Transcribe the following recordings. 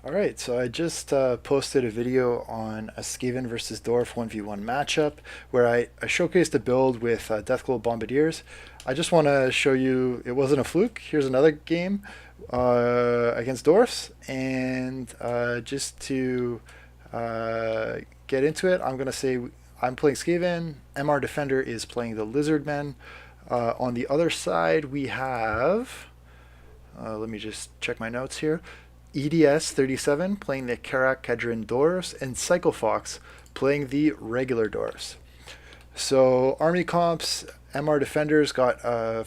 Alright, so I just posted a video on a Skaven versus Dwarf 1v1 matchup where I showcased a build with Deathglow Bombardiers. I just want to show you it wasn't a fluke. Here's another game against Dwarfs, and just to uh, get into it, I'm going to say I'm playing Skaven, MR Defender is playing the Lizardmen. On the other side, we have let me just check my notes here. EDS 37 playing the Karak Kedron Dwarves, and Psychofox playing the regular Dwarves. So Army Comps, MR Defenders got a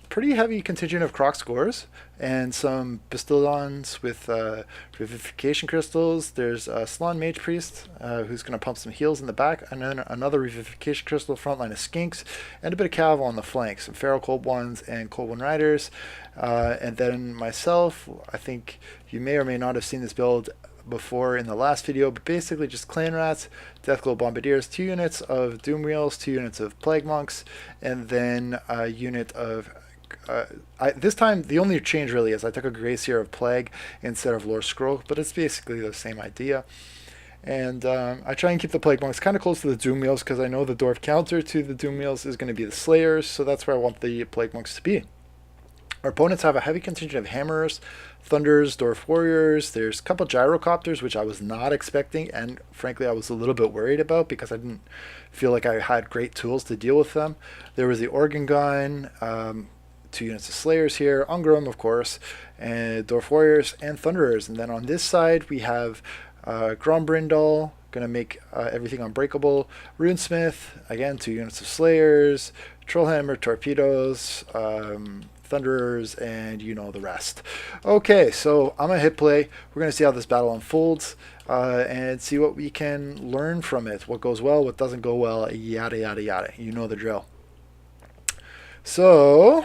pretty heavy contingent of Croc scores and some Bastillons with Revivification Crystals. There's a Salon Mage Priest who's going to pump some heals in the back, and then another Revivification Crystal front line of Skinks, and a bit of Cav on the flanks, some Feral Cold Ones and Cold One Riders. And then myself, I think you may or may not have seen this build before in the last video, but basically just Clan Rats, Deathglow Bombardiers, 2 units of Doom Wheels, 2 units of Plague Monks, and then a unit of this time the only change really is I took a Gracier of Plague instead of Lore Scroll, but it's basically the same idea. And I try and keep the Plague Monks kind of close to the Doom Wheels because I know the Dwarf counter to the Doom Wheels is going to be the Slayers, so that's where I want the Plague Monks to be. Our opponents have a heavy contingent of Hammers, Thunders, Dwarf Warriors. There's a couple Gyrocopters, which I was not expecting, and frankly I was a little bit worried about because I didn't feel like I had great tools to deal with them. There was the Organ Gun, 2 units of Slayers here, Ungrim of course, and Dwarf Warriors, and Thunderers. And then on this side we have Grombrindal, going to make everything unbreakable, Runesmith, again 2 units of Slayers, Trollhammer, Torpedoes, Thunderers, and you know the rest. Okay, so I'm going to hit play. We're going to see how this battle unfolds and see what we can learn from it. What goes well, what doesn't go well, yada, yada, yada. You know the drill. So,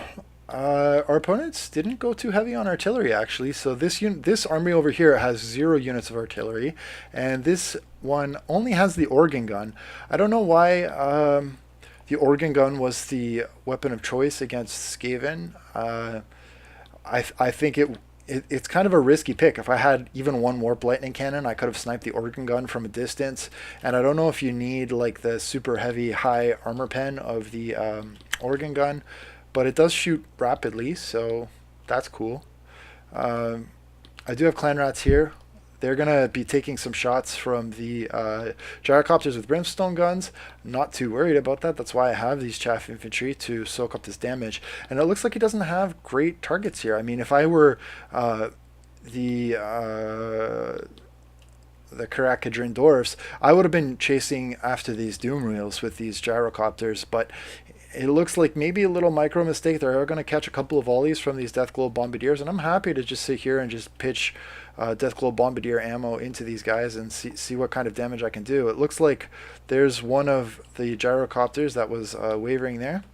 our opponents didn't go too heavy on artillery, actually. So this army over here has 0 units of artillery, and this one only has the organ gun. I don't know why the organ gun was the weapon of choice against Skaven. I think it's kind of a risky pick. If I had even one warp lightning cannon, I could have sniped the organ gun from a distance. And I don't know if you need like the super heavy high armor pen of the organ gun, but it does shoot rapidly, so that's cool. I do have Clan Rats here. They're going to be taking some shots from the Gyrocopters with Brimstone guns. Not too worried about that. That's why I have these Chaff Infantry to soak up this damage. And it looks like he doesn't have great targets here. I mean, if I were the Karakadrin Dwarfs, I would have been chasing after these Doom Wheels with these Gyrocopters, but it looks like maybe a little micro mistake. They're going to catch a couple of volleys from these Deathglow Bombardiers, and I'm happy to just sit here and just pitch Deathglow Bombardier ammo into these guys and see what kind of damage I can do. It looks like there's one of the Gyrocopters that was wavering there,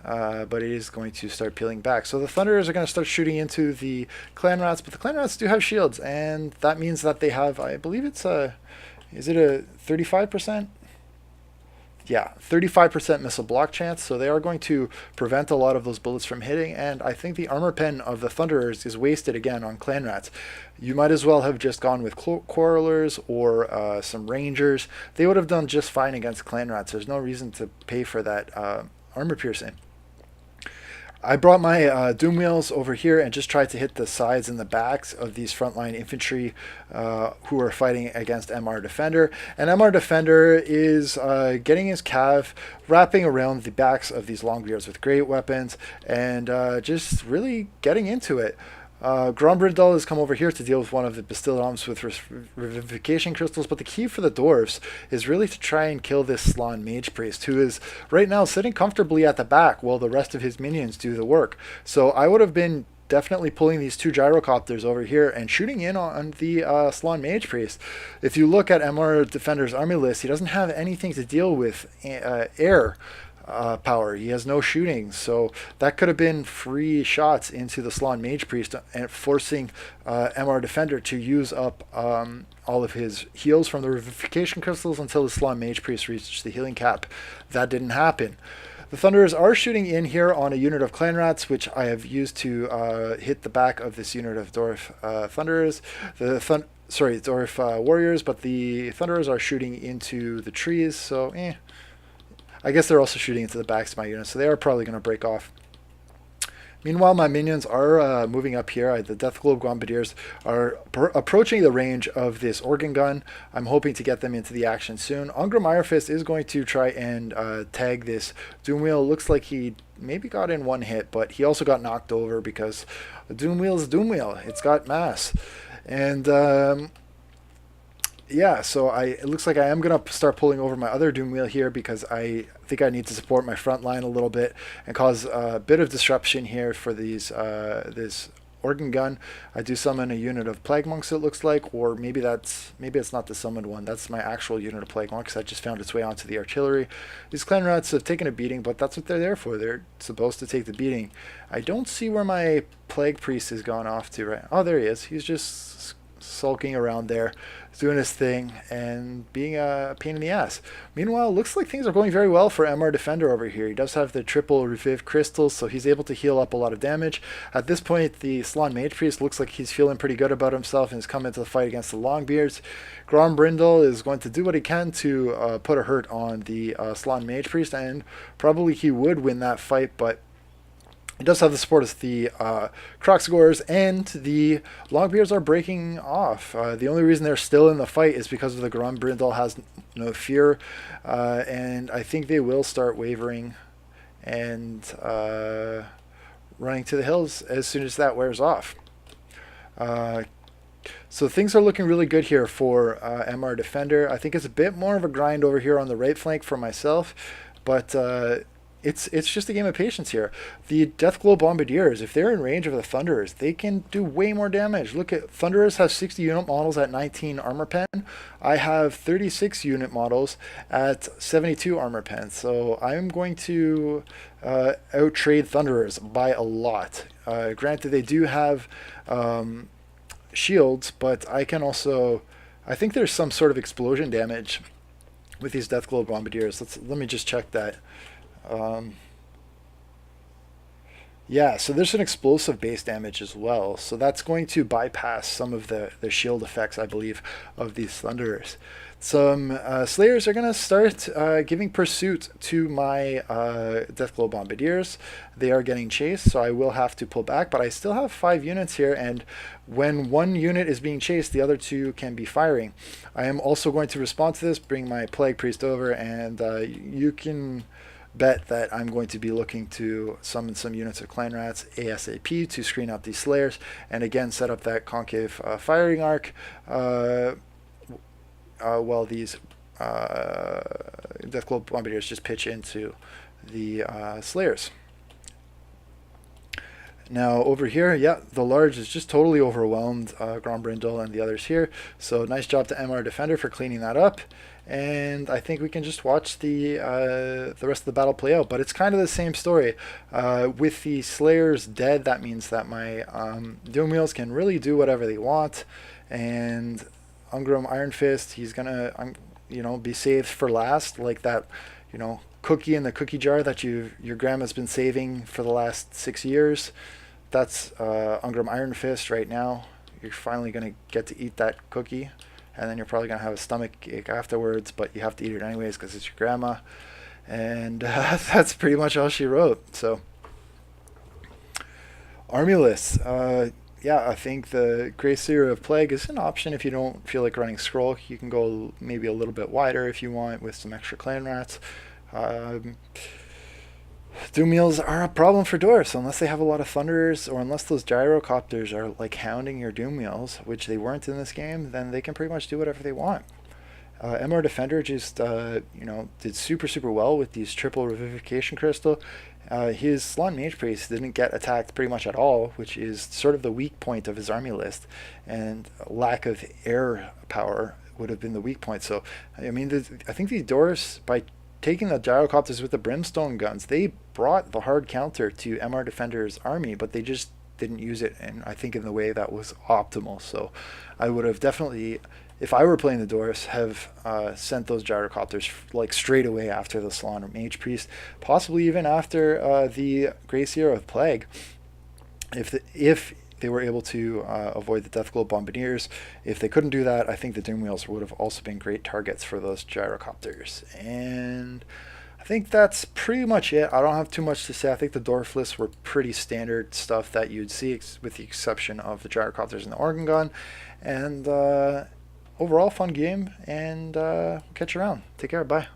but it is going to start peeling back. So the Thunderers are going to start shooting into the Clan Rats, but the Clan Rats do have shields, and that means that they have, I believe it's is it a 35%? Yeah, 35% missile block chance, so they are going to prevent a lot of those bullets from hitting, and I think the armor pen of the Thunderers is wasted again on Clan Rats. You might as well have just gone with Quarrelers or some Rangers. They would have done just fine against Clan Rats. There's no reason to pay for that armor piercing. I brought my Doom Wheels over here and just tried to hit the sides and the backs of these frontline infantry who are fighting against MR Defender. And MR Defender is getting his cav, wrapping around the backs of these Longbeards with great weapons, and just really getting into it. Grombrindal has come over here to deal with one of the Bastillons with Revivification Crystals, but the key for the Dwarves is really to try and kill this Salon Mage Priest, who is right now sitting comfortably at the back while the rest of his minions do the work. So I would have been definitely pulling these 2 Gyrocopters over here and shooting in on the Salon Mage Priest. If you look at MR Defender's army list, he doesn't have anything to deal with air power. He has no shooting, so that could have been free shots into the Salon Mage Priest and forcing MR Defender to use up all of his heals from the Revivification Crystals until the Salon Mage Priest reached the healing cap. That didn't happen. The Thunderers are shooting in here on a unit of Clan Rats, which I have used to hit the back of this unit of Dwarf Thunderers. Dwarf Warriors, but the Thunderers are shooting into the trees, so I guess they're also shooting into the backs of my units, so they are probably going to break off. Meanwhile, my minions are moving up here. The Death Globe Bombardiers are approaching the range of this organ gun. I'm hoping to get them into the action soon. Ungrim Iron Fist is going to try and tag this Doomwheel. Looks like he maybe got in one hit, but he also got knocked over because Doomwheel is Doomwheel. It's got mass. And yeah, so it looks like I am going to start pulling over my other Doomwheel here because I think I need to support my front line a little bit and cause a bit of disruption here for this organ gun. I do summon a unit of Plague Monks, it looks like, or maybe it's not the summoned one. That's my actual unit of Plague Monks that just found its way onto the artillery. These Clan Rats have taken a beating, but that's what they're there for. They're supposed to take the beating. I don't see where my Plague Priest has gone off to right. Oh, there he is. He's just sulking around there, doing his thing and being a pain in the ass. Meanwhile, looks like things are going very well for MR Defender over here. He does have the triple revive crystals, so he's able to heal up a lot of damage. At this point, the Salon Mage Priest looks like he's feeling pretty good about himself and has come into the fight against the Longbeards. Grombrindle is going to do what he can to put a hurt on the Salon Mage Priest, and probably he would win that fight, but it does have the support of the Croxgores, and the Longbeards are breaking off. The only reason they're still in the fight is because of the Grombrindle has no fear, and I think they will start wavering and running to the hills as soon as that wears off. So things are looking really good here for MR Defender. I think it's a bit more of a grind over here on the right flank for myself, but it's just a game of patience here. The Deathglow Bombardiers, if they're in range of the Thunderers, they can do way more damage. Look at Thunderers have 60 unit models at 19 armor pen. I have 36 unit models at 72 armor pen. So I'm going to outtrade Thunderers by a lot. Granted, they do have shields, but I can also, I think there's some sort of explosion damage with these Deathglow Bombardiers. Let me just check that. Yeah, so there's an explosive base damage as well, so that's going to bypass some of the shield effects, I believe, of these Thunderers. Some Slayers are going to start giving pursuit to my Deathglow Bombardiers. They are getting chased, so I will have to pull back, but I still have 5 units here, and when one unit is being chased, the other 2 can be firing. I am also going to respond to this, bring my Plague Priest over, and you can bet that I'm going to be looking to summon some units of Clan Rats ASAP to screen out these Slayers, and again set up that concave firing arc while these Deathglow Bombardiers just pitch into the Slayers. Now over here, yeah, the large is just totally overwhelmed Grombrindle and the others here, so nice job to MR Defender for cleaning that up. And I think we can just watch the rest of the battle play out. But it's kind of the same story. With the Slayers dead, that means that my Doomwheels can really do whatever they want. And Ungrim Iron Fist, he's gonna be saved for last, like that cookie in the cookie jar that your grandma's been saving for the last 6 years. That's Ungrim Iron Fist right now. You're finally gonna get to eat that cookie. And then you're probably going to have a stomach ache afterwards, but you have to eat it anyways because it's your grandma. And that's pretty much all she wrote. So, army lists. Yeah, I think the Grey Seer of Plague is an option if you don't feel like running Scroll. You can go maybe a little bit wider if you want with some extra Clan Rats. Doomwheels are a problem for Dwarves unless they have a lot of Thunderers, or unless those Gyrocopters are like hounding your Doomwheels, which they weren't in this game. Then they can pretty much do whatever they want. MR Defender just did super well with these triple revivification crystal. His Salon Mage Priest didn't get attacked pretty much at all, which is sort of the weak point of his army list, and lack of air power would have been the weak point. So I mean, I think these Dwarves, by taking the Gyrocopters with the Brimstone guns, they brought the hard counter to MR Defender's army, but they just didn't use it, and I think in the way that was optimal. So I would have definitely if I were playing the Dwarves, have sent those gyrocopters like straight away after the Salon or Mage Priest, possibly even after the Grey Seer of Plague. If they were able to avoid the Deathglow Bombardiers. If they couldn't do that, I think the Doomwheels would have also been great targets for those gyrocopters. And I think that's pretty much it. I don't have too much to say. I think the Dwarf lists were pretty standard stuff that you'd see, with the exception of the gyrocopters and the organ gun. And overall, fun game, and catch you around. Take care. Bye.